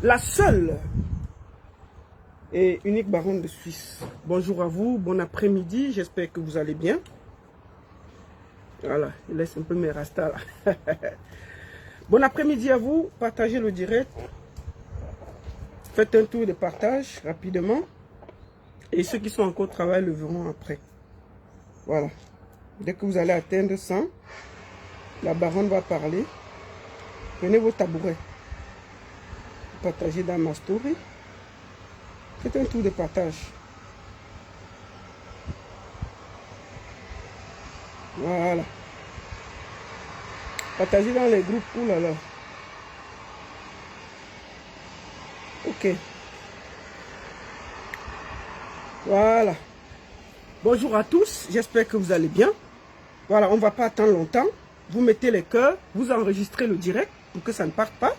La seule et unique baronne de Suisse. Bonjour à vous, bon après-midi, j'espère que vous allez bien. Voilà, il laisse un peu mes rastas là. Bon après-midi à vous, partagez le direct. Faites un tour de partage rapidement. Et ceux qui sont encore au travail le verront après. Voilà. Dès que vous allez atteindre 100, la baronne va parler. Prenez vos tabourets. Partagez dans ma story. Faites un tour de partage. Voilà. Partagez dans les groupes. Ouh là là. Ok. Voilà. Bonjour à tous. J'espère que vous allez bien. Voilà, on ne va pas attendre longtemps. Vous mettez les cœurs. Vous enregistrez le direct pour que ça ne parte pas.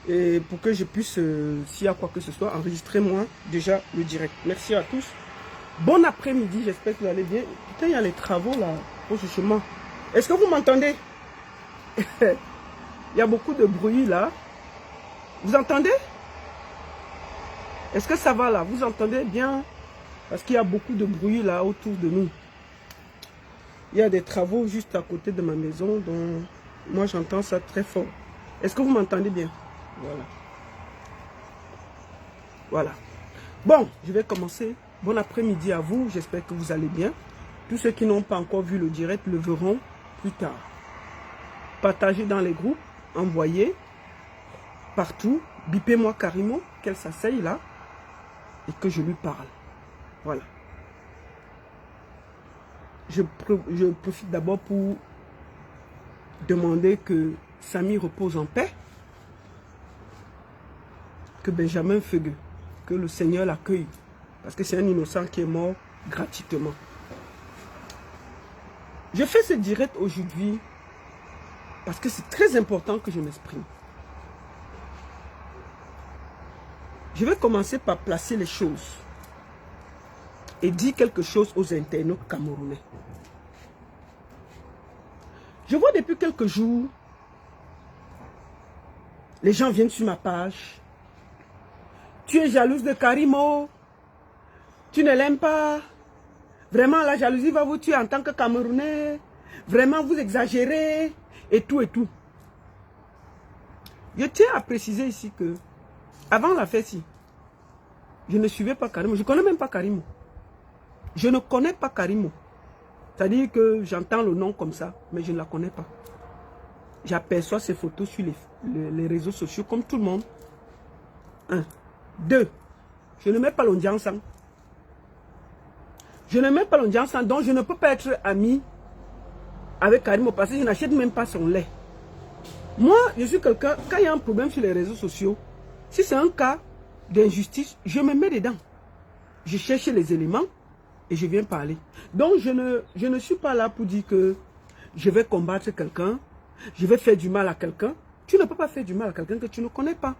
Et pour que je puisse, s'il y a quoi que ce soit, enregistrer moi déjà le direct. Merci à tous. Bon après-midi, j'espère que vous allez bien. Putain, il y a les travaux là, au chemin. Est-ce que vous m'entendez? Il y a beaucoup de bruit là. Vous entendez? Est-ce que ça va là? Vous entendez bien? Parce qu'il y a beaucoup de bruit là autour de nous. Il y a des travaux juste à côté de ma maison, donc moi j'entends ça très fort. Est-ce que vous m'entendez bien? Voilà. Voilà. Bon, je vais commencer. Bon après-midi à vous. J'espère que vous allez bien. Tous ceux qui n'ont pas encore vu le direct le verront plus tard. Partagez dans les groupes. Envoyez. Partout. Bipez-moi carrément qu'elle s'asseye là. Et que je lui parle. Voilà. Je profite d'abord pour demander que Samy repose en paix. Que Benjamin Fegue, que le Seigneur l'accueille. Parce que c'est un innocent qui est mort gratuitement. Je fais ce direct aujourd'hui parce que c'est très important que je m'exprime. Je vais commencer par placer les choses et dire quelque chose aux internautes camerounais. Je vois depuis quelques jours, les gens viennent sur ma page. Tu es jalouse de Karimo. Tu ne l'aimes pas. Vraiment, la jalousie va vous tuer en tant que Camerounais. Vraiment, vous exagérez. Et tout et tout. Je tiens à préciser ici que, avant la fête-ci, je ne suivais pas Karimo. Je ne connais même pas Karimo. Je ne connais pas Karimo. C'est-à-dire que j'entends le nom comme ça, mais je ne la connais pas. J'aperçois ses photos sur les réseaux sociaux comme tout le monde. 1. 2. Je ne mets pas l'audience. Je ne mets pas l'audience, donc je ne peux pas être ami avec Karimo parce que je n'achète même pas son lait. Moi, je suis quelqu'un, quand il y a un problème sur les réseaux sociaux, si c'est un cas d'injustice, je me mets dedans. Je cherche les éléments et je viens parler. Donc, je ne suis pas là pour dire que je vais combattre quelqu'un, je vais faire du mal à quelqu'un. Tu ne peux pas faire du mal à quelqu'un que tu ne connais pas.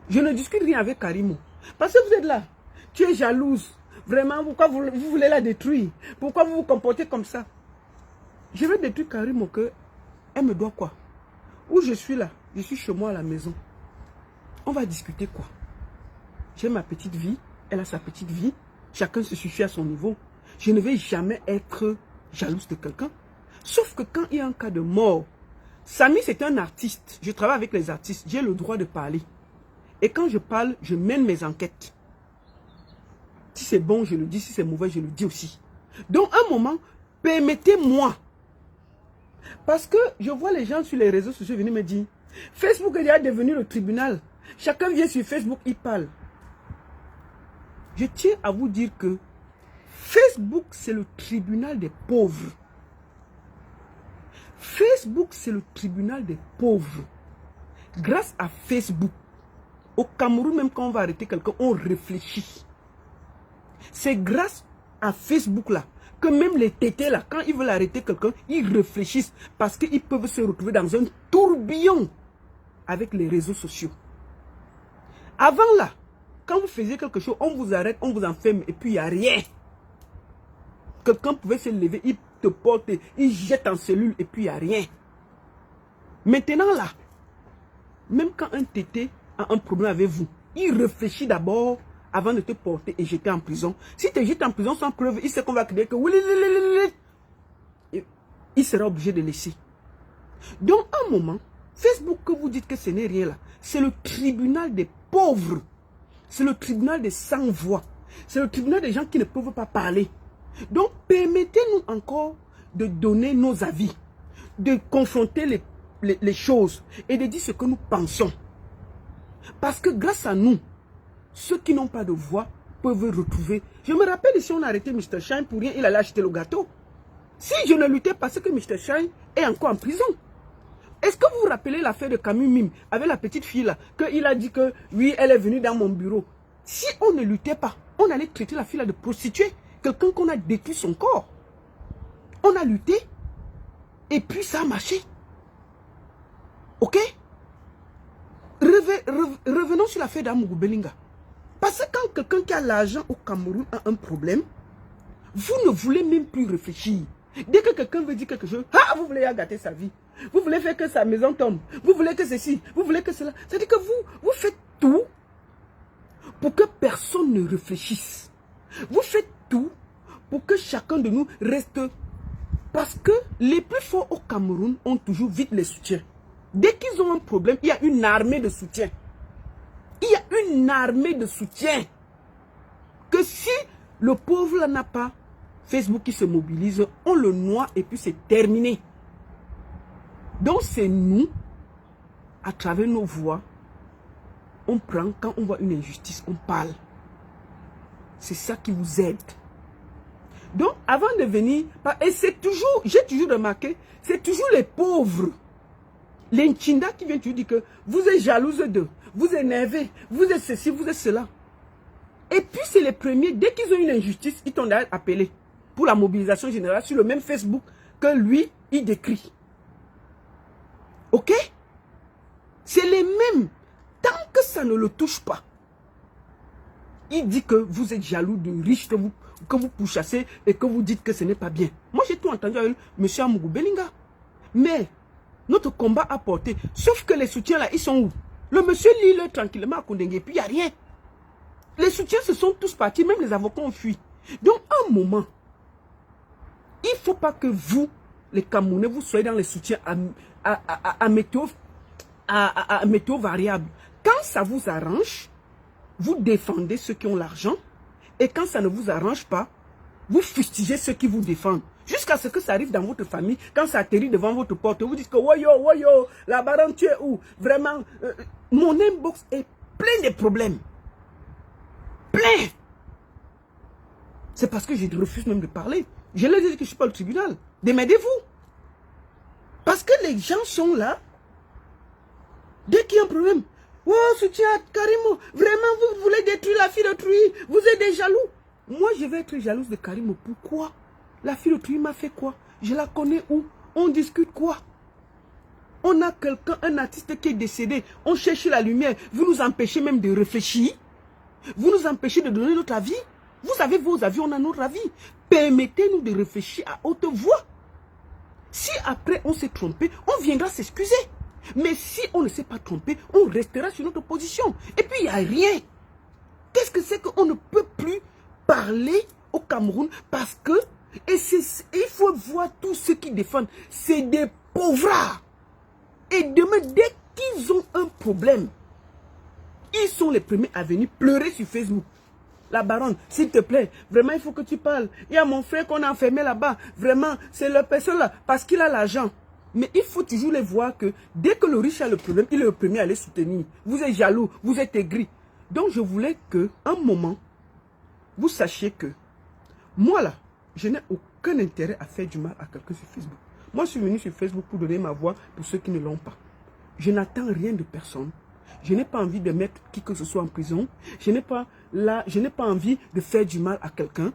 Je ne discute rien avec Karimo. Parce que vous êtes là. Tu es jalouse. Vraiment, pourquoi vous voulez la détruire? Pourquoi vous vous comportez comme ça? Je vais détruire Karimo que elle me doit quoi? Où je suis là? Je suis chez moi à la maison. On va discuter quoi? J'ai ma petite vie. Elle a sa petite vie. Chacun se suffit à son niveau. Je ne vais jamais être jalouse de quelqu'un. Sauf que quand il y a un cas de mort, Samy c'est un artiste. Je travaille avec les artistes. J'ai le droit de parler. Et quand je parle, je mène mes enquêtes. Si c'est bon, je le dis. Si c'est mauvais, je le dis aussi. Donc, un moment, permettez-moi. Parce que je vois les gens sur les réseaux sociaux venir me dire, Facebook est déjà devenu le tribunal. Chacun vient sur Facebook, il parle. Je tiens à vous dire que Facebook, c'est le tribunal des pauvres. Facebook, c'est le tribunal des pauvres. Grâce à Facebook, au Cameroun, même quand on va arrêter quelqu'un, on réfléchit. C'est grâce à Facebook là que même les tétés là, quand ils veulent arrêter quelqu'un, ils réfléchissent parce qu'ils peuvent se retrouver dans un tourbillon avec les réseaux sociaux. Avant là, quand vous faisiez quelque chose, on vous arrête, on vous enferme et puis il n'y a rien. Quelqu'un pouvait se lever, il te porte, il jette en cellule et puis il n'y a rien. Maintenant là, même quand un tété a un problème avec vous, il réfléchit d'abord avant de te porter et jeter en prison. Si tu es jeté en prison sans preuve, il sait qu'on va dire que il sera obligé de laisser. Donc, à un moment, Facebook que vous dites que ce n'est rien là, c'est le tribunal des pauvres. C'est le tribunal des sans-voix. C'est le tribunal des gens qui ne peuvent pas parler. Donc, permettez-nous encore de donner nos avis, de confronter les choses et de dire ce que nous pensons. Parce que grâce à nous, ceux qui n'ont pas de voix peuvent retrouver. Je me rappelle ici, on a arrêté Mr. Shine pour rien, il allait acheter le gâteau. Si je ne luttais pas, c'est que Mr. Shine est encore en prison. Est-ce que vous vous rappelez l'affaire de Camus Mime avec la petite fille là, qu'il a dit que oui, elle est venue dans mon bureau. Si on ne luttait pas, on allait traiter la fille là de prostituée, quelqu'un qu'on a détruit son corps. On a lutté et puis ça a marché. Ok? Revenons sur l'affaire d'Amougou Belinga. Parce que quand quelqu'un qui a l'argent au Cameroun a un problème, vous ne voulez même plus réfléchir. Dès que quelqu'un veut dire quelque chose, ah, vous voulez gâter sa vie. Vous voulez faire que sa maison tombe. Vous voulez que ceci, vous voulez que cela. C'est-à-dire que vous faites tout pour que personne ne réfléchisse. Vous faites tout pour que chacun de nous reste. Parce que les plus forts au Cameroun ont toujours vite les soutiens. Dès qu'ils ont un problème, il y a une armée de soutien. Il y a une armée de soutien. Que si le pauvre n'a pas Facebook qui se mobilise, on le noie et puis c'est terminé. Donc c'est nous, à travers nos voix, on prend, quand on voit une injustice, on parle. C'est ça qui vous aide. Donc avant de venir, et c'est toujours, j'ai toujours remarqué, c'est toujours les pauvres. Les Nchinda qui viennent toujours dire que vous êtes jalouse d'eux, vous énervez, vous êtes ceci, vous êtes cela. Et puis c'est les premiers, dès qu'ils ont une injustice, ils t'ont appelé pour la mobilisation générale sur le même Facebook que lui, il décrit. Ok? C'est les mêmes. Tant que ça ne le touche pas, il dit que vous êtes jaloux de riches que vous pourchassez et que vous dites que ce n'est pas bien. Moi, j'ai tout entendu avec M. Amougou Belinga. Mais notre combat a porté. Sauf que les soutiens là, ils sont où? Le monsieur lit tranquillement à Kondengé et puis il n'y a rien. Les soutiens se sont tous partis, même les avocats ont fui. Donc, à un moment, il ne faut pas que vous, les Camerounais, vous soyez dans les soutiens à météo variable. Quand ça vous arrange, vous défendez ceux qui ont l'argent. Et quand ça ne vous arrange pas, vous fustigez ceux qui vous défendent. Jusqu'à ce que ça arrive dans votre famille, quand ça atterrit devant votre porte, vous dites que woyo, la baronne tu es où? Vraiment, mon inbox est plein de problèmes. Plein. C'est parce que je refuse même de parler. Je leur dis que je ne suis pas au tribunal. Démerdez-vous. Parce que les gens sont là. Dès qu'il y a un problème. Oh, soutien Karimo. Vraiment, vous voulez détruire la fille d'autrui. Vous êtes des jaloux. Moi, je vais être jalouse de Karimo. Pourquoi? La fille d'autrui m'a fait quoi? Je la connais où? On discute quoi? On a quelqu'un, un artiste qui est décédé. On cherche la lumière. Vous nous empêchez même de réfléchir. Vous nous empêchez de donner notre avis. Vous avez vos avis, on a notre avis. Permettez-nous de réfléchir à haute voix. Si après on s'est trompé, on viendra s'excuser. Mais si on ne s'est pas trompé, on restera sur notre position. Et puis il n'y a rien. Qu'est-ce que c'est qu'on ne peut plus parler au Cameroun? Parce que, il faut voir tous ceux qui défendent, c'est des pauvres. Et demain, dès qu'ils ont un problème, ils sont les premiers à venir pleurer sur Facebook. La baronne, s'il te plaît, vraiment il faut que tu parles. Il y a mon frère qu'on a enfermé là-bas. Vraiment, c'est la personne là, parce qu'il a l'argent. Mais il faut toujours les voir que dès que le riche a le problème, il est le premier à les soutenir. Vous êtes jaloux, vous êtes aigris. Donc je voulais que, un moment, vous sachiez que, moi là, je n'ai aucun intérêt à faire du mal à quelqu'un sur Facebook. Moi je suis venu sur Facebook pour donner ma voix pour ceux qui ne l'ont pas. Je n'attends rien de personne. Je n'ai pas envie de mettre qui que ce soit en prison. Je n'ai pas envie de faire du mal à quelqu'un.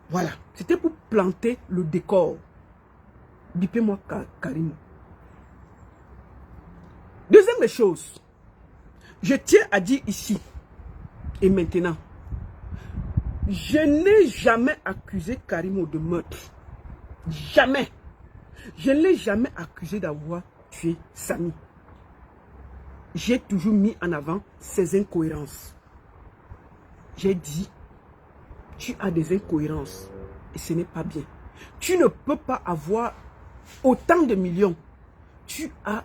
Voilà. C'était pour planter le décor. Bipez-moi Karimo. Deuxième des choses. Je tiens à dire ici et maintenant. Je n'ai jamais accusé Karimo de meurtre. Jamais. Je ne l'ai jamais accusé d'avoir tué Samy. j'ai toujours mis en avant ces incohérences. J'ai dit, tu as des incohérences et ce n'est pas bien. Tu ne peux pas avoir autant de millions. Tu as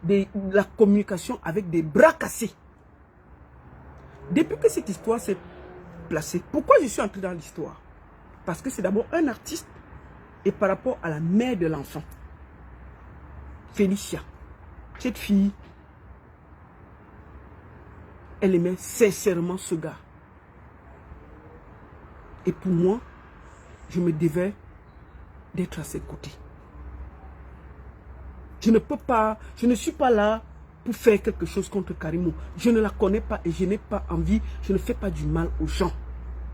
la communication avec des bras cassés. Depuis que cette histoire s'est placée, pourquoi je suis entré dans l'histoire? Parce que c'est d'abord un artiste et par rapport à la mère de l'enfant, Félicia. Cette fille, elle aimait sincèrement ce gars. Et pour moi, je me devais d'être à ses côtés. Je ne peux pas, je ne suis pas là pour faire quelque chose contre Karimo. Je ne la connais pas et je n'ai pas envie, je ne fais pas du mal aux gens.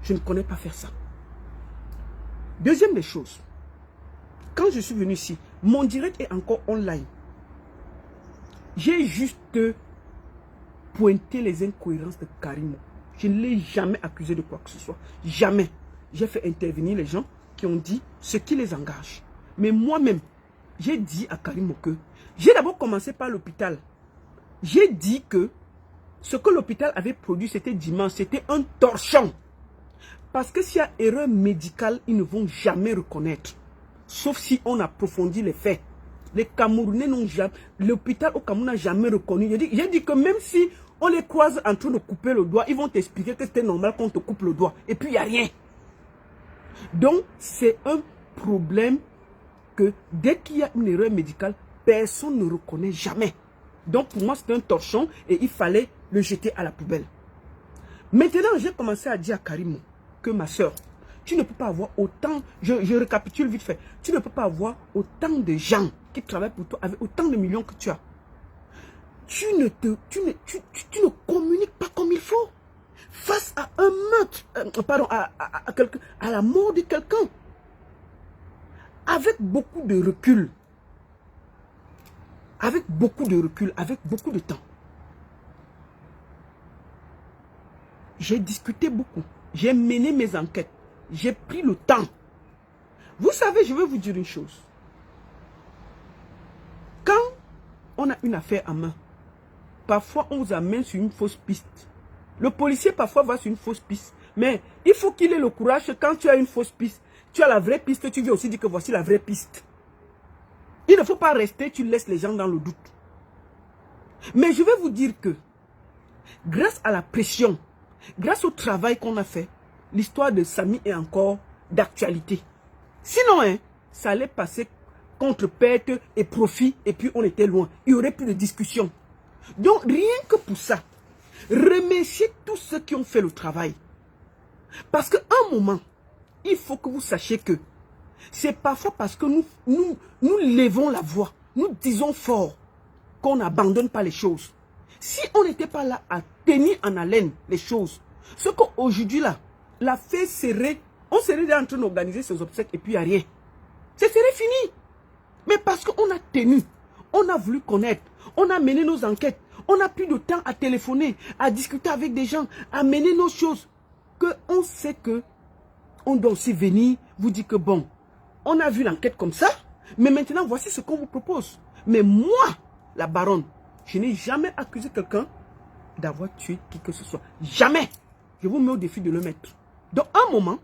Je ne connais pas faire ça. Deuxième des choses, quand je suis venu ici, mon direct est encore online. J'ai juste pointé les incohérences de Karimo. Je ne l'ai jamais accusé de quoi que ce soit. Jamais. J'ai fait intervenir les gens qui ont dit ce qui les engage. Mais moi-même, j'ai dit à Karimo que j'ai d'abord commencé par l'hôpital. J'ai dit que ce que l'hôpital avait produit, c'était dimanche, c'était un torchon. Parce que s'il y a erreur médicale, ils ne vont jamais reconnaître. Sauf si on approfondit les faits. Les Camerounais n'ont jamais... L'hôpital au Cameroun n'a jamais reconnu. J'ai dit que même si on les croise en train de couper le doigt, ils vont t'expliquer que c'était normal qu'on te coupe le doigt. Et puis il n'y a rien. Donc c'est un problème que dès qu'il y a une erreur médicale, personne ne reconnaît jamais. Donc pour moi c'est un torchon et il fallait le jeter à la poubelle. Maintenant j'ai commencé à dire à Karimo que ma soeur, tu ne peux pas avoir autant, je récapitule vite fait, tu ne peux pas avoir autant de gens qui travaillent pour toi avec autant de millions que tu as. Tu ne communiques pas comme il faut. Face à un meurtre, pardon, à la mort de quelqu'un. Avec beaucoup de recul. Avec beaucoup de recul, avec beaucoup de temps. J'ai discuté beaucoup. J'ai mené mes enquêtes. J'ai pris le temps. Vous savez, je vais vous dire une chose. Quand on a une affaire en main, parfois on vous amène sur une fausse piste. Le policier parfois va sur une fausse piste. Mais il faut qu'il ait le courage que quand tu as une fausse piste, tu as la vraie piste, tu viens aussi dire que voici la vraie piste. Il ne faut pas rester, tu laisses les gens dans le doute. Mais je vais vous dire que, grâce à la pression, grâce au travail qu'on a fait, l'histoire de Samy est encore d'actualité. Sinon, hein, ça allait passer contre perte et profit et puis on était loin. Il n'y aurait plus de discussion. Donc rien que pour ça, remerciez tous ceux qui ont fait le travail. Parce qu'à un moment, il faut que vous sachiez que c'est parfois parce que nous levons la voix, nous disons fort qu'on n'abandonne pas les choses. Si on n'était pas là à tenir en haleine les choses, ce qu'aujourd'hui là, la fête serait, on serait en train d'organiser ces obsèques et puis il n'y a rien. Ce serait fini. Mais parce qu'on a tenu, on a voulu connaître, on a mené nos enquêtes, on a plus de temps à téléphoner, à discuter avec des gens, à mener nos choses, qu'on sait que on doit aussi venir vous dire que bon, on a vu l'enquête comme ça, mais maintenant voici ce qu'on vous propose. Mais moi, la baronne, je n'ai jamais accusé quelqu'un d'avoir tué qui que ce soit. Jamais. Je vous mets au défi de le mettre. Donc, à un moment,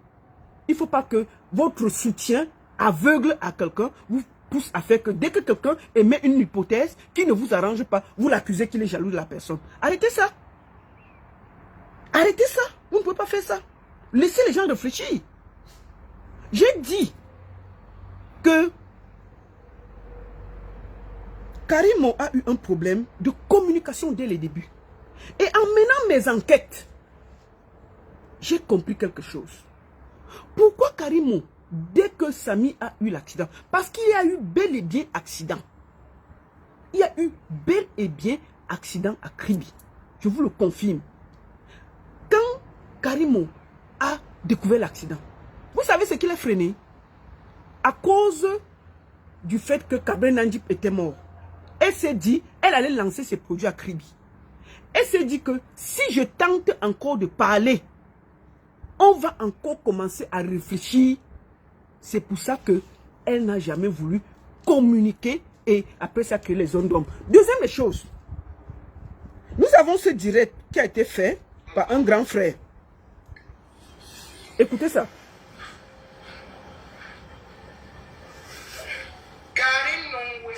il ne faut pas que votre soutien aveugle à quelqu'un vous pousse à faire que dès que quelqu'un émet une hypothèse qui ne vous arrange pas, vous l'accusez qu'il est jaloux de la personne. Arrêtez ça. Arrêtez ça. Vous ne pouvez pas faire ça. Laissez les gens réfléchir. J'ai dit que Karimo a eu un problème de communication dès les débuts. Et en menant mes enquêtes, j'ai compris quelque chose. Pourquoi Karimo, dès que Samy a eu l'accident, parce qu'il y a eu bel et bien accident. Il y a eu bel et bien accident à Kribi. Je vous le confirme. Quand Karimo a découvert l'accident, vous savez ce qu'il a freiné? À cause du fait que Cabré Nandip était mort. Elle s'est dit, elle allait lancer ses produits à Kribi. Elle s'est dit que si je tente encore de parler, on va encore commencer à réfléchir. C'est pour ça qu'elle n'a jamais voulu communiquer et après ça créer les zones d'ombre. Deuxième chose, avons ce direct qui a été fait par un grand frère. Écoutez ça. Karim Nongwe.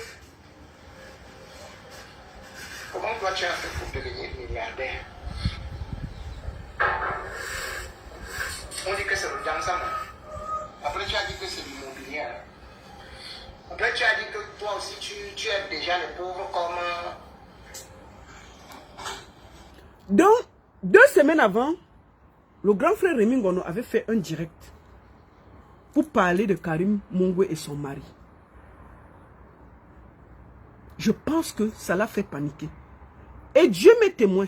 Comment toi tu as fait pour devenir milliardaire? On dit que c'est le dansant. Après tu as dit que c'est l'immobilier. Après tu as dit que toi aussi tu aides déjà les pauvres comme... Donc, 2 semaines avant, le grand frère Rémi Ngono avait fait un direct pour parler de Karim Nongwe et son mari. Je pense que ça l'a fait paniquer. Et Dieu m'est témoin.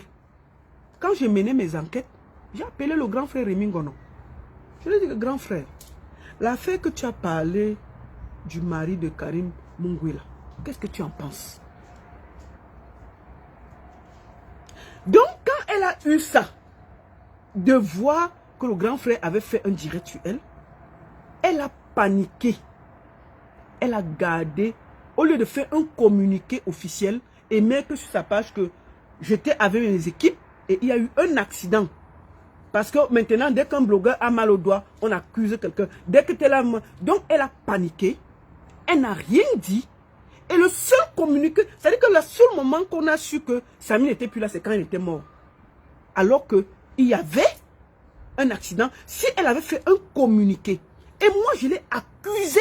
Quand j'ai mené mes enquêtes, j'ai appelé le grand frère Rémi Ngono. Je lui ai dit, grand frère, l'affaire que tu as parlé du mari de Karim Nongwe là, qu'est-ce que tu en penses? Donc, quand elle a eu ça, de voir que le grand frère avait fait un direct sur elle, elle a paniqué. Elle a gardé, au lieu de faire un communiqué officiel, et mettre sur sa page que j'étais avec mes équipes et il y a eu un accident. Parce que maintenant, dès qu'un blogueur a mal au doigt, on accuse quelqu'un. Dès que tu es là, donc elle a paniqué, elle n'a rien dit. Et le seul communiqué, c'est-à-dire que le seul moment qu'on a su que Samy n'était plus là, c'est quand il était mort. Alors qu'il y avait un accident. Si elle avait fait un communiqué, et moi je l'ai accusé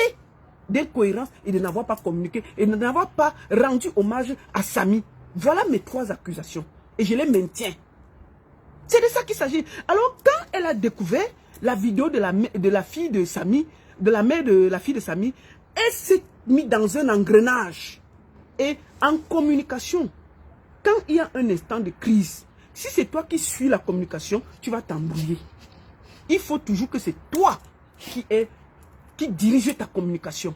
d'incohérence et de n'avoir pas communiqué, et de n'avoir pas rendu hommage à Samy. Voilà mes 3 accusations. Et je les maintiens. C'est de ça qu'il s'agit. Alors quand elle a découvert la vidéo de la fille de Samy, de la mère de la fille de Samy, elle s'est mise dans un engrenage. Et en communication, quand il y a un instant de crise, si c'est toi qui suis la communication, tu vas t'embrouiller. Il faut toujours que c'est toi qui dirige ta communication.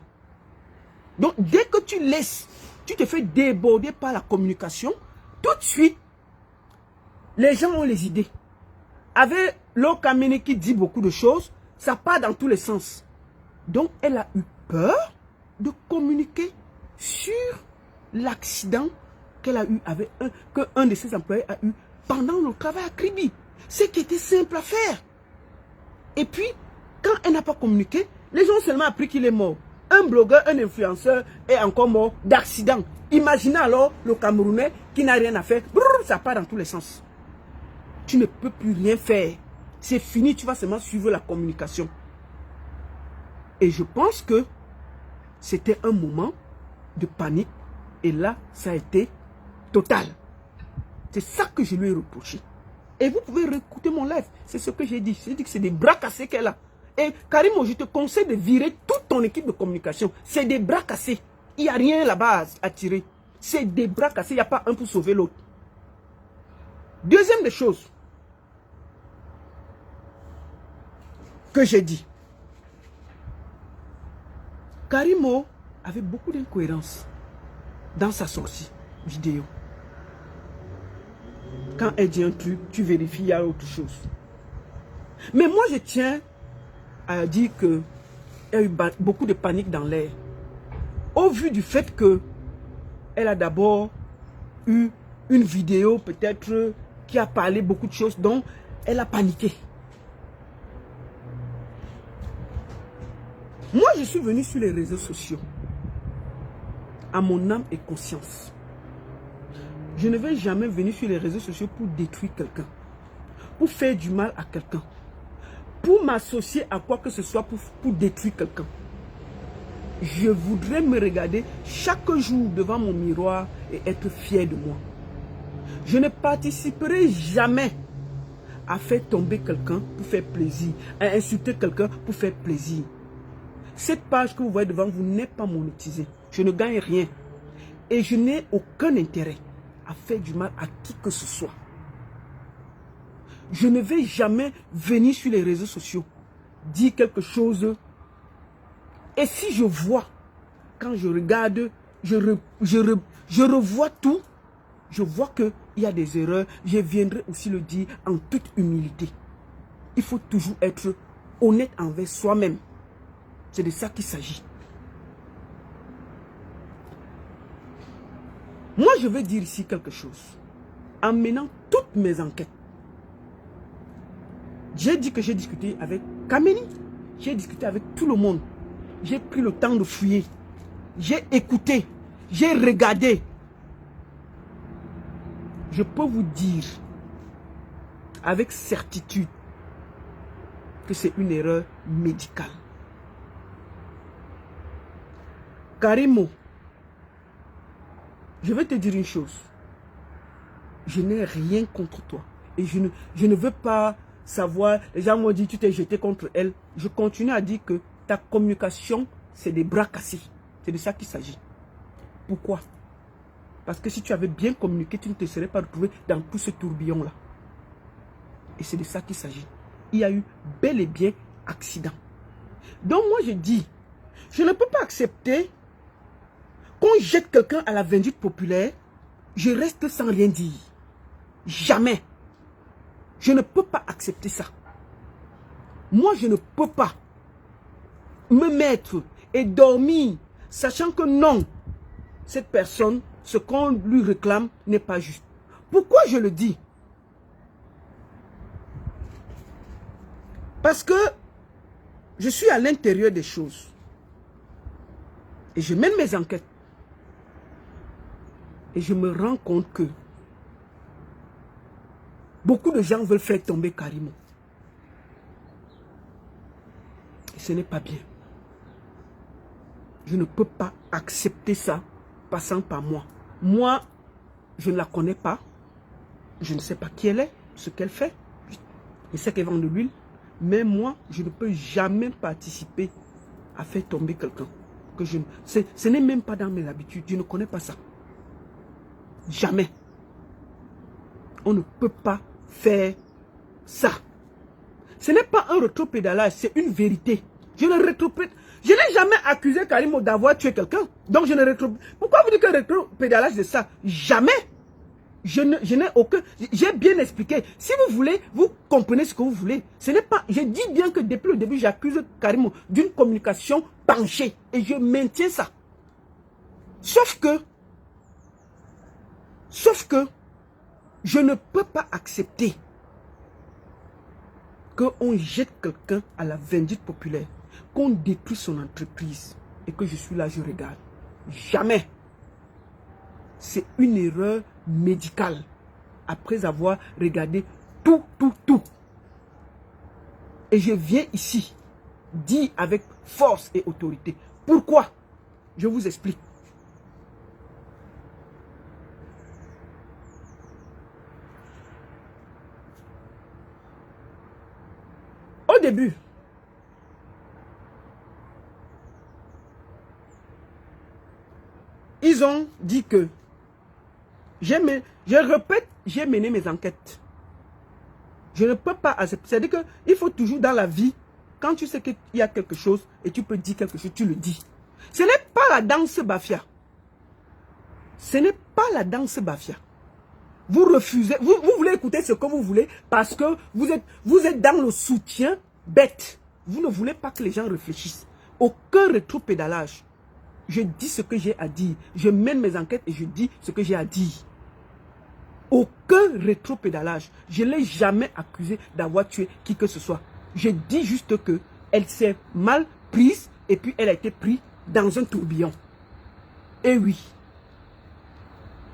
Donc, dès que tu laisses, tu te fais déborder par la communication, tout de suite, les gens ont les idées. Avec Lokamene qui dit beaucoup de choses, ça part dans tous les sens. Donc, elle a eu peur de communiquer sur l'accident qu'elle a eu avec qu'un de ses employés a eu pendant le travail à Kribi. Ce qui était simple à faire. Et puis, quand elle n'a pas communiqué, les gens ont seulement appris qu'il est mort. Un blogueur, un influenceur est encore mort d'accident. Imaginez alors le Camerounais qui n'a rien à faire. Brrr, ça part dans tous les sens. Tu ne peux plus rien faire. C'est fini, tu vas seulement suivre la communication. Et je pense que c'était un moment de panique. Et là, ça a été total. C'est ça que je lui ai reproché. Et vous pouvez réécouter mon live. C'est ce que j'ai dit. J'ai dit que c'est des bras cassés qu'elle a. Et Karim, je te conseille de virer toute ton équipe de communication. C'est des bras cassés. Il n'y a rien là-bas à tirer. C'est des bras cassés. Il n'y a pas un pour sauver l'autre. Deuxième des choses que j'ai dit. Karimo avait beaucoup d'incohérences dans sa sortie vidéo. Quand elle dit un truc, tu vérifies, il y a autre chose. Mais moi, je tiens à dire qu'il y a eu beaucoup de panique dans l'air. Au vu du fait que elle a d'abord eu une vidéo peut-être qui a parlé beaucoup de choses, donc elle a paniqué. Moi, je suis venu sur les réseaux sociaux à mon âme et conscience. Je ne vais jamais venir sur les réseaux sociaux pour détruire quelqu'un, pour faire du mal à quelqu'un, pour m'associer à quoi que ce soit pour détruire quelqu'un. Je voudrais me regarder chaque jour devant mon miroir et être fier de moi. Je ne participerai jamais à faire tomber quelqu'un pour faire plaisir, à insulter quelqu'un pour faire plaisir. Cette page que vous voyez devant vous n'est pas monétisée. Je ne gagne rien. Et je n'ai aucun intérêt à faire du mal à qui que ce soit. Je ne vais jamais venir sur les réseaux sociaux dire quelque chose. Et si je vois, quand je regarde, je revois tout, je vois qu'il y a des erreurs, je viendrai aussi le dire en toute humilité. Il faut toujours être honnête envers soi-même. C'est de ça qu'il s'agit. Moi, je veux dire ici quelque chose. en menant toutes mes enquêtes. J'ai dit que j'ai discuté avec Kameni. J'ai discuté avec tout le monde. J'ai pris le temps de fouiller. J'ai écouté. J'ai regardé. Je peux vous dire avec certitude que c'est une erreur médicale. Karimo, je vais te dire une chose. Je n'ai rien contre toi. Et je ne veux pas savoir, les gens m'ont dit tu t'es jeté contre elle. Je continue à dire que ta communication, c'est des bras cassés. C'est de ça qu'il s'agit. Pourquoi? Parce que si tu avais bien communiqué, tu ne te serais pas retrouvé dans tout ce tourbillon-là. Et c'est de ça qu'il s'agit. Il y a eu bel et bien accident. Donc moi je dis, je ne peux pas accepter qu'on jette quelqu'un à la vindicte populaire, je reste sans rien dire. Jamais. Je ne peux pas accepter ça. Moi, je ne peux pas me mettre et dormir, sachant que non, cette personne, ce qu'on lui réclame n'est pas juste. Pourquoi je le dis? Parce que je suis à l'intérieur des choses. Et je mène mes enquêtes. Et je me rends compte que beaucoup de gens veulent faire tomber Karimo. Et ce n'est pas bien. Je ne peux pas accepter ça passant par moi. Moi, je ne la connais pas. Je ne sais pas qui elle est, ce qu'elle fait. Je sais qu'elle vend de l'huile. Mais moi, je ne peux jamais participer à faire tomber quelqu'un. Ce n'est même pas dans mes habitudes. Je ne connais pas ça. Jamais. On ne peut pas faire ça. Ce n'est pas un rétropédalage, c'est une vérité. Je n'ai jamais accusé Karimo d'avoir tué quelqu'un. Donc je ne rétropédalage. Pourquoi vous dites que rétropédalage c'est ça? Jamais. Je n'ai aucun. J'ai bien expliqué. Si vous voulez, vous comprenez ce que vous voulez. Ce n'est pas. Je dis bien que depuis le début, j'accuse Karimo d'une communication penchée. Et je maintiens ça. Sauf que, je ne peux pas accepter qu'on jette quelqu'un à la vindicte populaire, qu'on détruit son entreprise et que je suis là, je regarde. Jamais. C'est une erreur médicale après avoir regardé tout. Et je viens ici dire avec force et autorité. Pourquoi? Je vous explique. Au début, ils ont dit que, je répète, j'ai mené mes enquêtes. Je ne peux pas accepter. C'est-à-dire qu'il faut toujours dans la vie, quand tu sais qu'il y a quelque chose et tu peux dire quelque chose, tu le dis. Ce n'est pas la danse Bafia. Ce n'est pas la danse Bafia. Vous refusez, vous voulez écouter ce que vous voulez parce que vous êtes dans le soutien bête. Vous ne voulez pas que les gens réfléchissent. Aucun rétropédalage. Je dis ce que j'ai à dire. Je mène mes enquêtes et je dis ce que j'ai à dire. Aucun rétropédalage. Je ne l'ai jamais accusé d'avoir tué qui que ce soit. Je dis juste que elle s'est mal prise et puis elle a été prise dans un tourbillon. Et oui.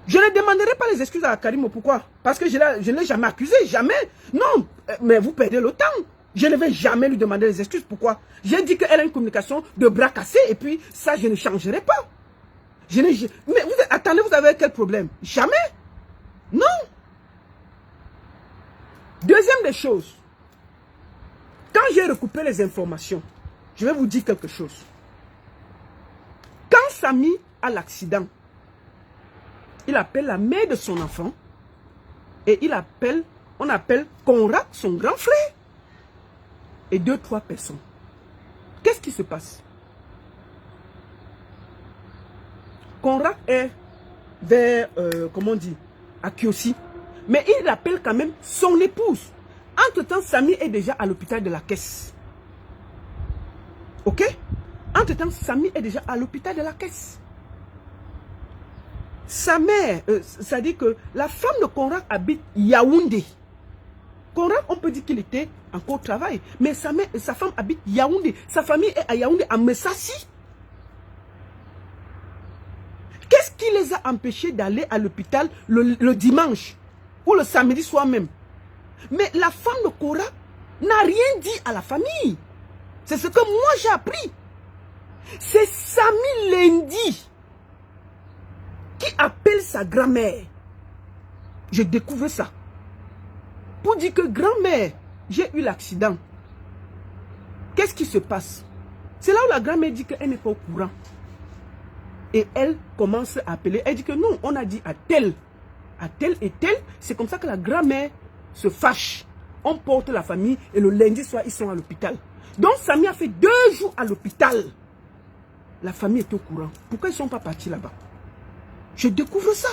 Je ne demanderai pas les excuses à Karimo. Pourquoi? Parce que je ne l'ai jamais accusé. Jamais. Non. Mais vous perdez le temps. Je ne vais jamais lui demander les excuses. Pourquoi? J'ai dit qu'elle a une communication de bras cassés. Et puis, ça, je ne changerai pas. Mais attendez, vous avez quel problème? Jamais. Non. Deuxième des choses. Quand j'ai recoupé les informations, je vais vous dire quelque chose. Quand Samy a l'accident, il appelle la mère de son enfant et on appelle Conrad, son grand frère, et 2-3 personnes. Qu'est-ce qui se passe? Conrad est vers, comment on dit, à Kiossi, mais il appelle quand même son épouse. Entre-temps, Samy est déjà à l'hôpital de la Caisse. Ok? Entre-temps, Samy est déjà à l'hôpital de la Caisse. sa mère, ça dit que la femme de Conrad habite Yaoundé. Conrad, on peut dire qu'il était encore au travail, mais sa mère, sa femme habite Yaoundé. Sa famille est à Yaoundé, à Messassi. Qu'est-ce qui les a empêchés d'aller à l'hôpital le dimanche ou le samedi soir même? Mais la femme de Cora n'a rien dit à la famille. C'est ce que moi j'ai appris. C'est Samy Lendi qui appelle sa grand-mère. Je découvre ça. Pour dire que grand-mère, j'ai eu l'accident. Qu'est-ce qui se passe? C'est là où la grand-mère dit qu'elle n'est pas au courant. Et elle commence à appeler. Elle dit que non, on a dit à tel et tel. C'est comme ça que la grand-mère se fâche. On porte la famille et le lundi soir, ils sont à l'hôpital. Donc, Samy a fait 2 jours à l'hôpital. La famille est au courant. Pourquoi ils ne sont pas partis là-bas? Je découvre ça.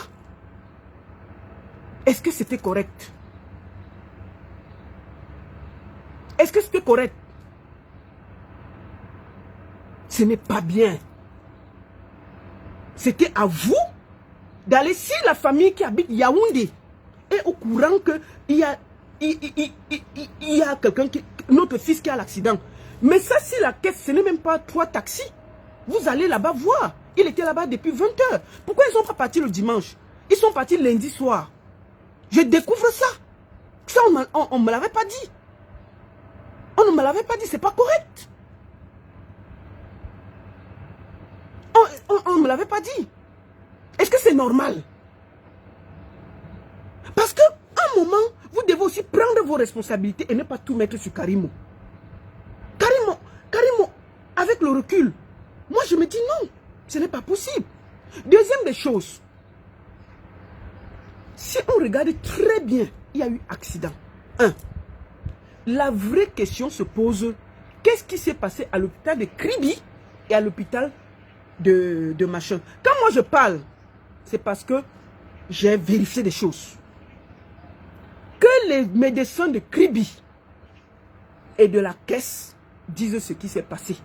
Est-ce que c'était correct? Est-ce que c'était correct? Ce n'est pas bien. C'était à vous d'aller, si la famille qui habite Yaoundé est au courant qu'il y a quelqu'un, notre fils qui a l'accident. Mais ça, si la caisse, ce n'est même pas 3 taxis, vous allez là-bas voir. Il était là-bas depuis 20 h. Pourquoi ils ne sont pas partis le dimanche? Ils sont partis lundi soir. Je découvre ça. Ça, on ne me l'avait pas dit. On ne me l'avait pas dit, c'est pas correct. On ne me l'avait pas dit. Est-ce que c'est normal? Parce qu'à un moment, vous devez aussi prendre vos responsabilités et ne pas tout mettre sur Karimo. Karimo, avec le recul, moi je me dis non, ce n'est pas possible. Deuxième des choses, si on regarde très bien, il y a eu accident. 1. La vraie question se pose, qu'est-ce qui s'est passé à l'hôpital de Kribi et à l'hôpital de machin? Quand moi je parle, c'est parce que j'ai vérifié des choses. Que les médecins de Kribi et de la caisse disent ce qui s'est passé.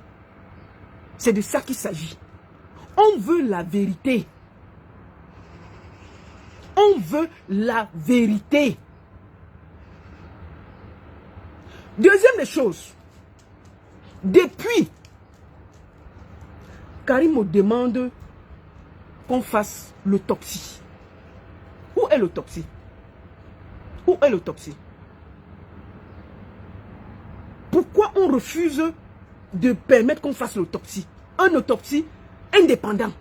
C'est de ça qu'il s'agit. On veut la vérité. On veut la vérité. Deuxième des choses, depuis, Karim me demande qu'on fasse l'autopsie. Où est l'autopsie? Où est l'autopsie? Pourquoi on refuse de permettre qu'on fasse l'autopsie? Un autopsie indépendant.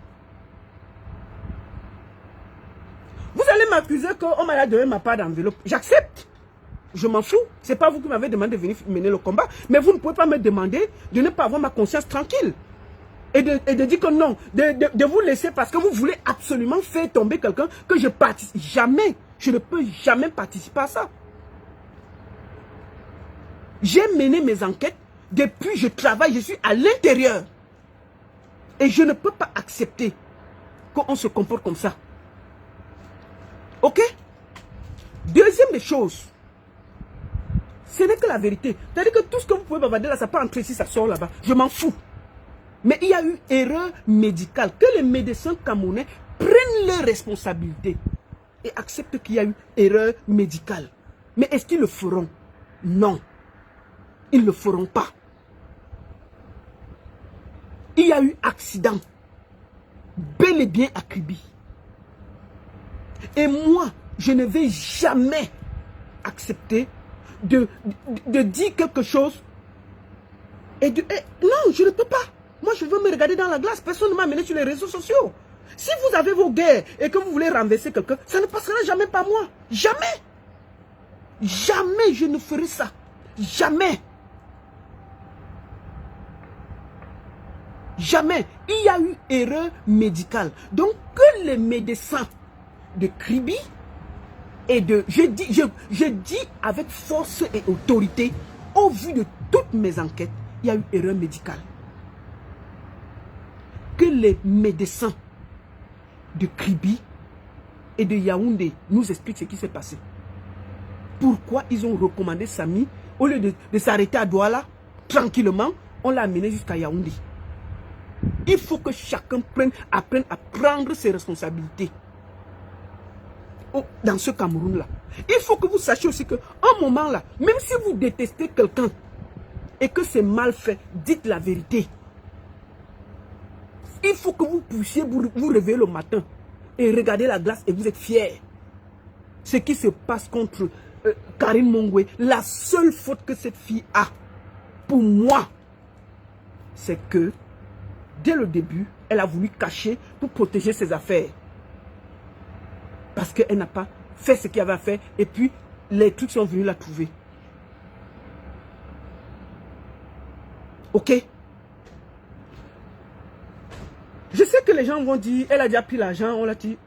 Vous allez m'accuser qu'on m'a donné ma part d'enveloppe. J'accepte. Je m'en fous. Ce n'est pas vous qui m'avez demandé de venir mener le combat. Mais vous ne pouvez pas me demander de ne pas avoir ma conscience tranquille. Et de dire que non. De vous laisser parce que vous voulez absolument faire tomber quelqu'un que je participe. Jamais. Je ne peux jamais participer à ça. J'ai mené mes enquêtes. Depuis, je travaille. Je suis à l'intérieur. Et je ne peux pas accepter qu'on se comporte comme ça. Ok? Deuxième des choses. Ce n'est que la vérité. C'est-à-dire que tout ce que vous pouvez bavarder là, ça peut entrer ici, ça sort là-bas. Je m'en fous. Mais il y a eu erreur médicale. Que les médecins camerounais prennent leurs responsabilités et acceptent qu'il y a eu erreur médicale. Mais est-ce qu'ils le feront? Non. Ils ne le feront pas. Il y a eu accident. Bel et bien à Kribi. Et moi, je ne vais jamais accepter de dire quelque chose et de... non, je ne peux pas. Moi, je veux me regarder dans la glace. Personne ne m'a amené sur les réseaux sociaux. Si vous avez vos guerres et que vous voulez renverser quelqu'un, ça ne passera jamais par moi. Jamais. Jamais je ne ferai ça. Jamais. Jamais. Il y a eu erreur médicale. Donc, que les médecins de Kribi et de... Je dis avec force et autorité, au vu de toutes mes enquêtes, il y a eu erreur médicale. Que les médecins de Kribi et de Yaoundé nous expliquent ce qui s'est passé. Pourquoi ils ont recommandé Samy, au lieu de s'arrêter à Douala, tranquillement, on l'a amené jusqu'à Yaoundé. Il faut que chacun apprenne à prendre ses responsabilités. dans ce Cameroun-là. Il faut que vous sachiez aussi qu'à un moment-là, même si vous détestez quelqu'un et que c'est mal fait, dites la vérité. Il faut que vous puissiez vous réveiller le matin et regarder la glace et vous êtes fiers. Ce qui se passe contre Karim Mongwe, la seule faute que cette fille a, pour moi, c'est que dès le début, elle a voulu cacher pour protéger ses affaires. Parce qu'elle n'a pas fait ce qu'il avait à faire et puis les trucs sont venus la trouver. Ok? Je sais que les gens vont dire, elle a déjà pris l'argent, on l'a dit.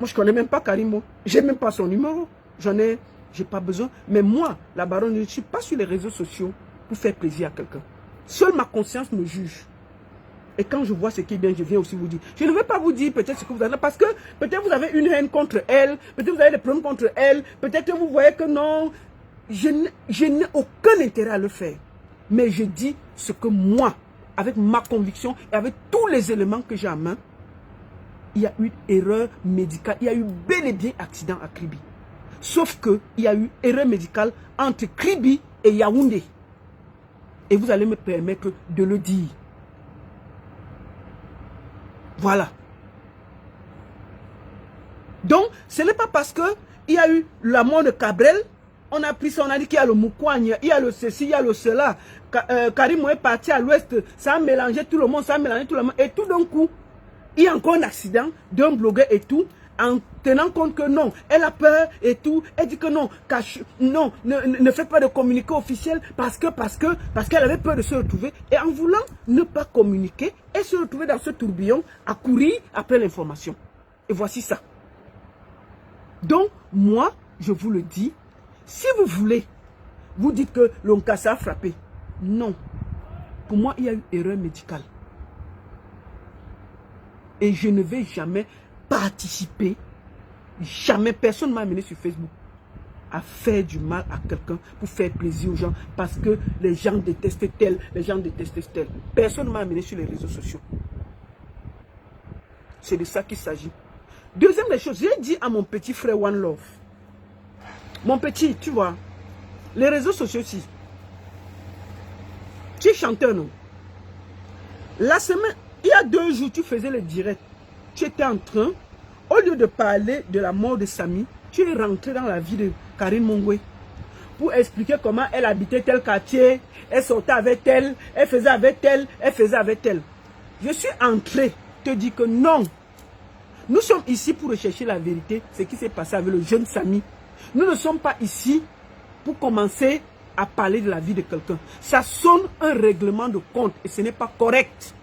Moi, je ne connais même pas Karim. Je n'ai même pas son numéro. J'ai pas besoin. Mais moi, la baronne, je ne suis pas sur les réseaux sociaux pour faire plaisir à quelqu'un. Seule ma conscience me juge. Et quand je vois ce qui est bien, je viens aussi vous dire. Je ne vais pas vous dire peut-être ce que vous avez, parce que peut-être vous avez une haine contre elle, peut-être vous avez des problèmes contre elle, peut-être que vous voyez que non. Je n'ai aucun intérêt à le faire. Mais je dis ce que moi, avec ma conviction et avec tous les éléments que j'ai en main, il y a eu erreur médicale, il y a eu bel et bien accident à Kribi. Sauf qu'il y a eu erreur médicale entre Kribi et Yaoundé. Et vous allez me permettre de le dire. Voilà. Donc, ce n'est pas parce qu'il y a eu la mort de Cabrel, on a pris ça, on a dit qu'il y a le Moukouagne, il y a le ceci, il y a le cela. Karim est parti à l'ouest, ça a mélangé tout le monde, ça a mélangé tout le monde. Et tout d'un coup, il y a encore un accident d'un blogueur et tout, en tenant compte que non, elle a peur et tout, elle dit que non, non, ne fait pas de communiqué officiel parce qu'elle avait peur de se retrouver. Et en voulant ne pas communiquer, elle se retrouvait dans ce tourbillon à courir après l'information. Et voici ça. Donc, moi, je vous le dis, si vous voulez, vous dites que l'Onkassa a frappé. Non. Pour moi, il y a eu erreur médicale. Et je ne vais jamais participer, jamais, personne ne m'a amené sur Facebook à faire du mal à quelqu'un pour faire plaisir aux gens parce que les gens détestent tel, les gens détestent tel. Personne ne m'a amené sur les réseaux sociaux. C'est de ça qu'il s'agit. Deuxième des choses, j'ai dit à mon petit frère One Love, mon petit, tu vois, les réseaux sociaux aussi, tu es chanteur, non? La semaine, il y a 2 jours, tu faisais le direct. Tu étais en train, au lieu de parler de la mort de Samy, tu es rentré dans la vie de Karim Mongwe pour expliquer comment elle habitait tel quartier, elle sortait avec elle, elle faisait avec elle, elle faisait avec elle. Je suis entré te dire que non, nous sommes ici pour rechercher la vérité, ce qui s'est passé avec le jeune Samy. Nous ne sommes pas ici pour commencer à parler de la vie de quelqu'un. Ça sonne un règlement de compte et ce n'est pas correct.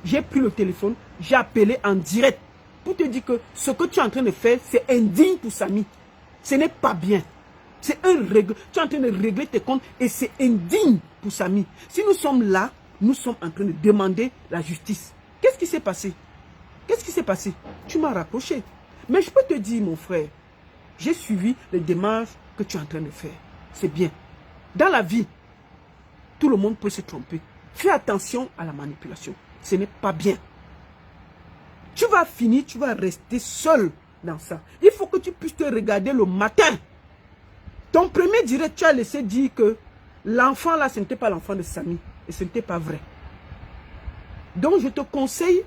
J'ai pris le téléphone, j'ai appelé en direct pour te dire que ce que tu es en train de faire, c'est indigne pour Samy. Ce n'est pas bien. C'est un règle. Tu es en train de régler tes comptes et c'est indigne pour Samy. Si nous sommes là, nous sommes en train de demander la justice. Qu'est-ce qui s'est passé? Qu'est-ce qui s'est passé? Tu m'as rapproché. Mais je peux te dire, mon frère, j'ai suivi les démarches que tu es en train de faire. C'est bien. Dans la vie, tout le monde peut se tromper. Fais attention à la manipulation. Ce n'est pas bien. Tu vas finir, tu vas rester seul dans ça. Il faut que tu puisses te regarder le matin. Ton premier direct, tu as laissé dire que l'enfant là, ce n'était pas l'enfant de Samy. Et ce n'était pas vrai. Donc, je te conseille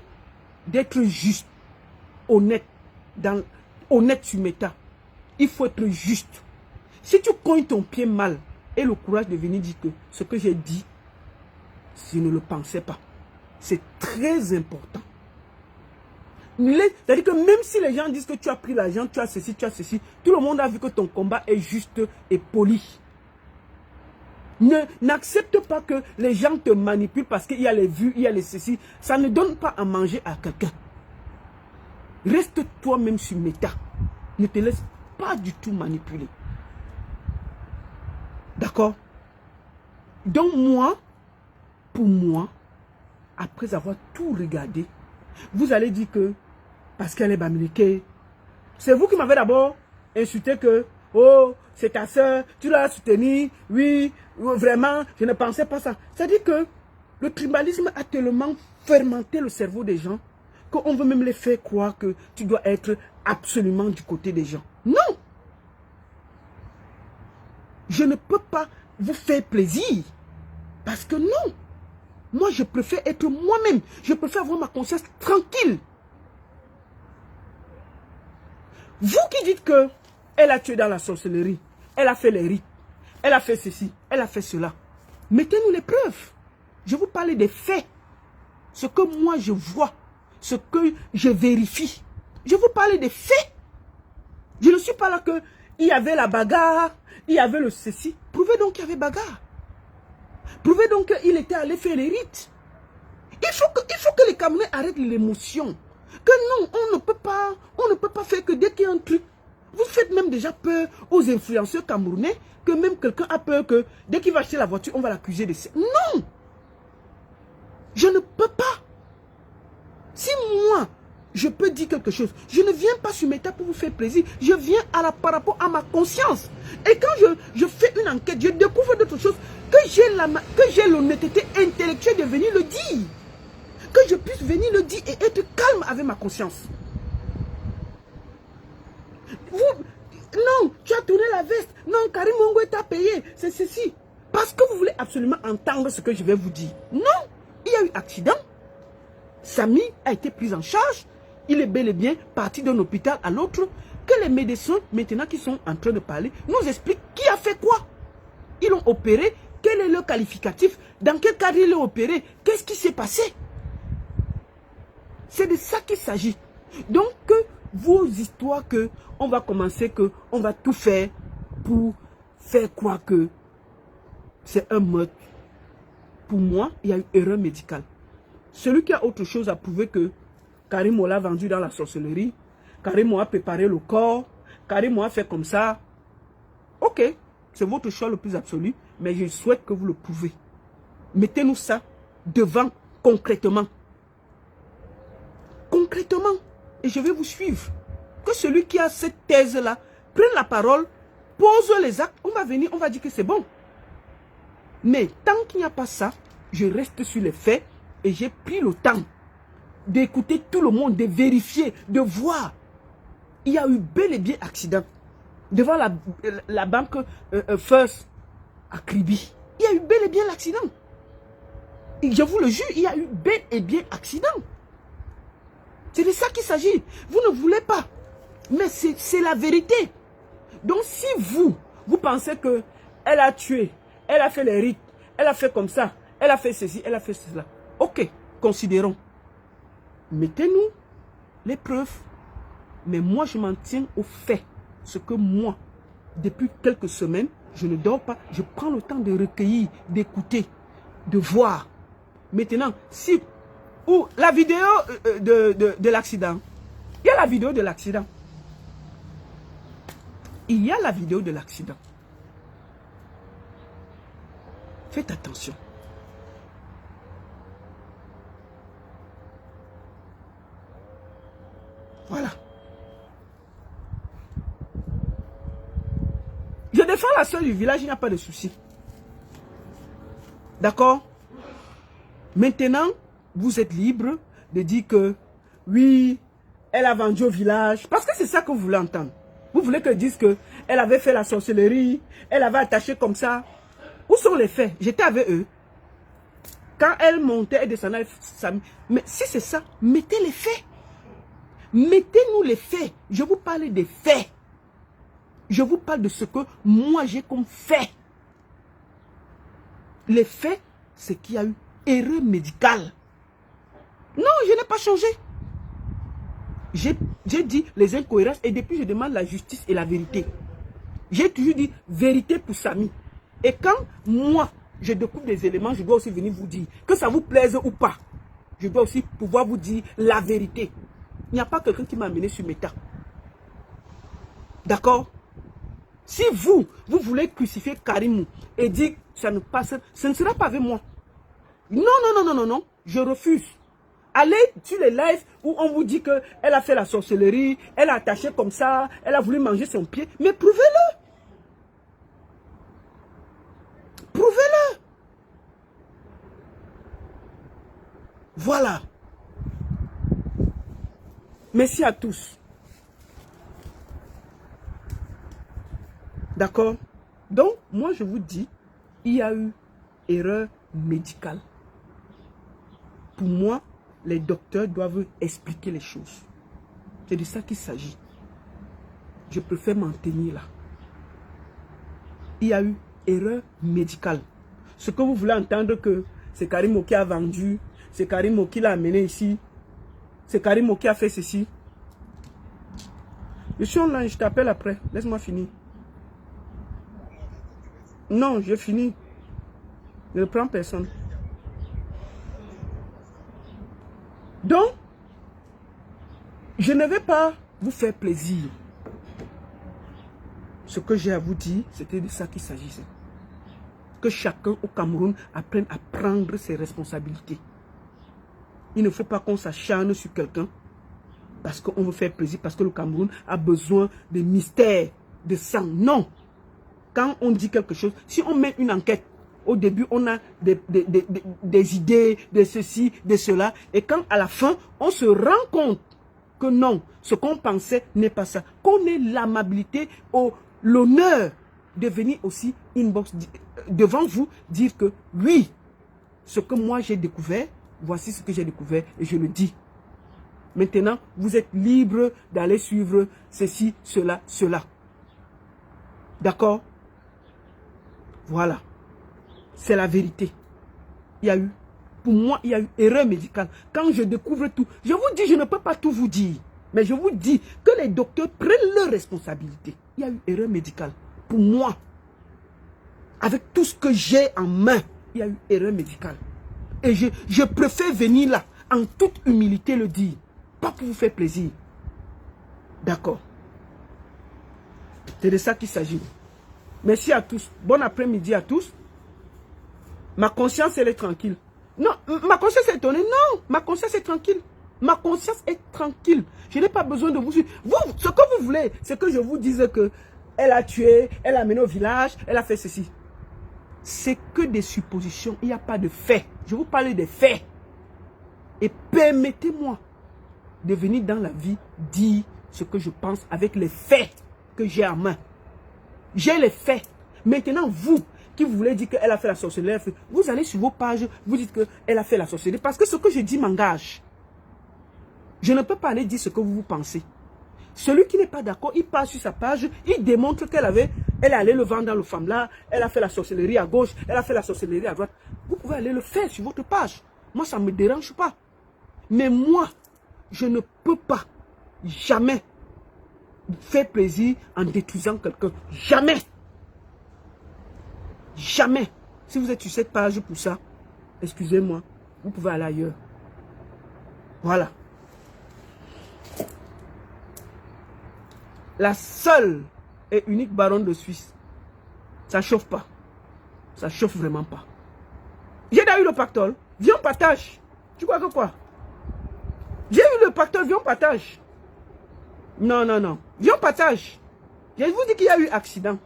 d'être juste, honnête, honnête sur Meta. Il faut être juste. Si tu cognes ton pied mal et le courage de venir dire que ce que j'ai dit, je ne le pensais pas. C'est très important. C'est-à-dire que même si les gens disent que tu as pris l'argent, tu as ceci, tout le monde a vu que ton combat est juste et poli. N'accepte pas que les gens te manipulent parce qu'il y a les vues, il y a les ceci. Ça ne donne pas à manger à quelqu'un. Reste toi-même sur Meta. Ne te laisse pas du tout manipuler. D'accord? Donc moi, pour moi, après avoir tout regardé, vous allez dire que parce qu'elle est bamileke, c'est vous qui m'avez d'abord insulté que oh, c'est ta soeur, tu l'as soutenue, oui, vraiment, je ne pensais pas ça. C'est-à-dire que le tribalisme a tellement fermenté le cerveau des gens qu'on veut même les faire croire que tu dois être absolument du côté des gens. Non. Je ne peux pas vous faire plaisir. Parce que non. Moi, je préfère être moi-même. Je préfère avoir ma conscience tranquille. Vous qui dites que elle a tué dans la sorcellerie, elle a fait les rites, elle a fait ceci, elle a fait cela. Mettez-nous les preuves. Je vous parle des faits. Ce que moi je vois, ce que je vérifie. Je vous parle des faits. Je ne suis pas là que il y avait la bagarre, il y avait le ceci. Prouvez donc qu'il y avait bagarre. Prouvez donc qu'il était allé faire les rites. Il faut que les Camerounais arrêtent l'émotion. Que non, on ne peut pas faire que dès qu'il y a un truc. Vous faites même déjà peur aux influenceurs camerounais, que même quelqu'un a peur que dès qu'il va acheter la voiture, on va l'accuser de ça. Non! Je ne peux pas. Si moi, je peux dire quelque chose, je ne viens pas sur mes tables pour vous faire plaisir. Je viens par rapport à ma conscience. Et quand je fais une enquête, je découvre d'autres choses, que j'ai l'honnêteté intellectuelle de venir le dire. Que je puisse venir le dire et être calme avec ma conscience. Non, tu as tourné la veste. Non, Karim Ongo t'a payé. C'est ceci. Parce que vous voulez absolument entendre ce que je vais vous dire. Non, il y a eu accident. Samy a été pris en charge. Il est bel et bien parti d'un hôpital à l'autre. Que les médecins, maintenant qui sont en train de parler, nous expliquent qui a fait quoi. Ils l'ont opéré. Quel est le qualificatif? Dans quel cadre il l'ont opéré? Qu'est-ce qui s'est passé? C'est de ça qu'il s'agit. Donc, que vos histoires que on va commencer, que on va tout faire pour faire croire que c'est un meurtre. Pour moi, il y a eu erreur médicale. Celui qui a autre chose à prouver que Karim l'a vendu dans la sorcellerie, Karim a préparé le corps, Karim a fait comme ça. Ok, c'est votre choix le plus absolu, mais je souhaite que vous le prouvez. Mettez-nous ça devant concrètement. Concrètement. Et je vais vous suivre. Que celui qui a cette thèse-là prenne la parole, pose les actes, on va venir, on va dire que c'est bon. Mais tant qu'il n'y a pas ça, je reste sur les faits et j'ai pris le temps d'écouter tout le monde, de vérifier, de voir. Il y a eu bel et bien accident devant la banque First à Kribi. Il y a eu bel et bien l'accident. Je vous le jure, il y a eu bel et bien accident. C'est de ça qu'il s'agit. Vous ne voulez pas. Mais c'est la vérité. Donc si vous pensez que elle a tué, elle a fait les rites, elle a fait comme ça, elle a fait ceci, elle a fait cela. Ok, considérons. Mettez-nous les preuves. Mais moi, je m'en tiens aux faits. Ce que moi, depuis quelques semaines, je ne dors pas. Je prends le temps de recueillir, d'écouter, de voir. Maintenant, si... Ou la vidéo de l'accident. Il y a la vidéo de l'accident. Il y a la vidéo de l'accident. Faites attention. Voilà. Je défends la soeur du village, il n'y a pas de souci. D'accord? Maintenant, vous êtes libre de dire que oui, elle a vendu au village. Parce que c'est ça que vous voulez entendre. Vous voulez qu'elle dise qu'elle avait fait la sorcellerie, elle avait attaché comme ça. Où sont les faits? J'étais avec eux. Quand elle montait, elle descendait. Mais si c'est ça, mettez les faits. Mettez-nous les faits. Je vous parle des faits. Je vous parle de ce que moi j'ai comme fait. Les faits, c'est qu'il y a eu erreur médicale. Non, je n'ai pas changé. J'ai dit les incohérences et depuis je demande la justice et la vérité. J'ai toujours dit vérité pour Samy. Et quand moi, je découvre des éléments, je dois aussi venir vous dire, que ça vous plaise ou pas. Je dois aussi pouvoir vous dire la vérité. Il n'y a pas quelqu'un qui m'a amené sur mes tas. D'accord? Si vous voulez crucifier Karim et dire que ça ne passe, ce ne sera pas avec moi. Non, non, non, non, non, non. Je refuse. Allez sur les lives où on vous dit qu'elle a fait la sorcellerie, elle a attaché comme ça, elle a voulu manger son pied. Mais prouvez-le. Prouvez-le. Voilà. Merci à tous. D'accord? Donc, moi, je vous dis, il y a eu erreur médicale. Pour moi, les docteurs doivent expliquer les choses. C'est de ça qu'il s'agit. Je préfère m'en tenir là. Il y a eu erreur médicale. Ce que vous voulez entendre que c'est Karimo qui a vendu, c'est Karimo qui l'a amené ici, c'est Karimo qui a fait ceci. Je suis online, je t'appelle après. Laisse-moi finir. Non, j'ai fini. Je ne prends personne. Donc, je ne vais pas vous faire plaisir. Ce que j'ai à vous dire, c'était de ça qu'il s'agissait. Que chacun au Cameroun apprenne à prendre ses responsabilités. Il ne faut pas qu'on s'acharne sur quelqu'un parce qu'on veut faire plaisir, parce que le Cameroun a besoin de mystères, de sang. Non. Quand on dit quelque chose, si on met une enquête, au début, on a des idées, de ceci, de cela. Et quand à la fin, on se rend compte que non, ce qu'on pensait n'est pas ça. Qu'on ait l'amabilité, l'honneur de venir aussi inbox devant vous, dire que oui, ce que moi j'ai découvert, voici ce que j'ai découvert et je le dis. Maintenant, vous êtes libre d'aller suivre ceci, cela, cela. D'accord? Voilà. C'est la vérité. Il y a eu, pour moi, il y a eu erreur médicale. Quand je découvre tout, je vous dis, je ne peux pas tout vous dire. Mais je vous dis que les docteurs prennent leurs responsabilités. Il y a eu erreur médicale. Pour moi, avec tout ce que j'ai en main, il y a eu erreur médicale. Et je préfère venir là, en toute humilité le dire. Pas pour vous faire plaisir. D'accord. C'est de ça qu'il s'agit. Merci à tous. Bon après-midi à tous. Ma conscience, elle est tranquille. Non, ma conscience est étonnée. Non, ma conscience est tranquille. Ma conscience est tranquille. Je n'ai pas besoin de vous suivre. Vous, ce que vous voulez, c'est que je vous dise que elle a tué, elle a mené au village, elle a fait ceci. C'est que des suppositions. Il n'y a pas de faits. Je vous parle des faits. Et permettez-moi de venir dans la vie dire ce que je pense avec les faits que j'ai en main. J'ai les faits. Maintenant, vous qui voulez dire qu'elle a fait la sorcellerie, vous allez sur vos pages, vous dites qu'elle a fait la sorcellerie. Parce que ce que je dis m'engage. Je ne peux pas aller dire ce que vous pensez. Celui qui n'est pas d'accord, il passe sur sa page, il démontre qu'elle est allée le vendre dans le FAMLA, elle a fait la sorcellerie à gauche, elle a fait la sorcellerie à droite. Vous pouvez aller le faire sur votre page. Moi, ça ne me dérange pas. Mais moi, je ne peux pas jamais faire plaisir en détruisant quelqu'un. Jamais. Jamais. Si vous êtes sur cette page pour ça, excusez-moi, vous pouvez aller ailleurs. Voilà. La seule et unique baronne de Suisse, ça chauffe pas. Ça chauffe vraiment pas. J'ai déjà eu le pactole. Viens, on partage. Tu crois que quoi? J'ai eu le pactole, viens, on partage. Non, non, non. Viens, on partage. Je vous dis qu'il y a eu accident.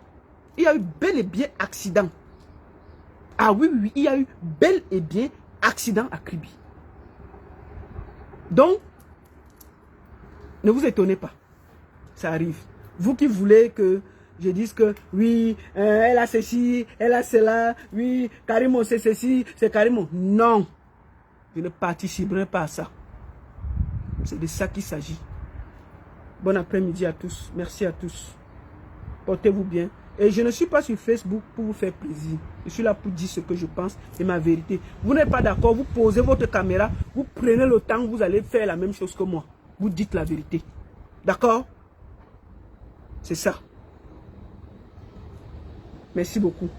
Il y a eu bel et bien accident. Ah oui, oui, il y a eu bel et bien accident à Kribi. Donc, ne vous étonnez pas. Ça arrive. Vous qui voulez que je dise que oui, elle a ceci, elle a cela, oui, Karimo c'est ceci, c'est Karimo. Non, je ne participerai pas à ça. C'est de ça qu'il s'agit. Bon après-midi à tous. Merci à tous. Portez-vous bien. Et je ne suis pas sur Facebook pour vous faire plaisir. Je suis là pour dire ce que je pense et ma vérité. Vous n'êtes pas d'accord, vous posez votre caméra, vous prenez le temps, vous allez faire la même chose que moi. Vous dites la vérité. D'accord? C'est ça. Merci beaucoup.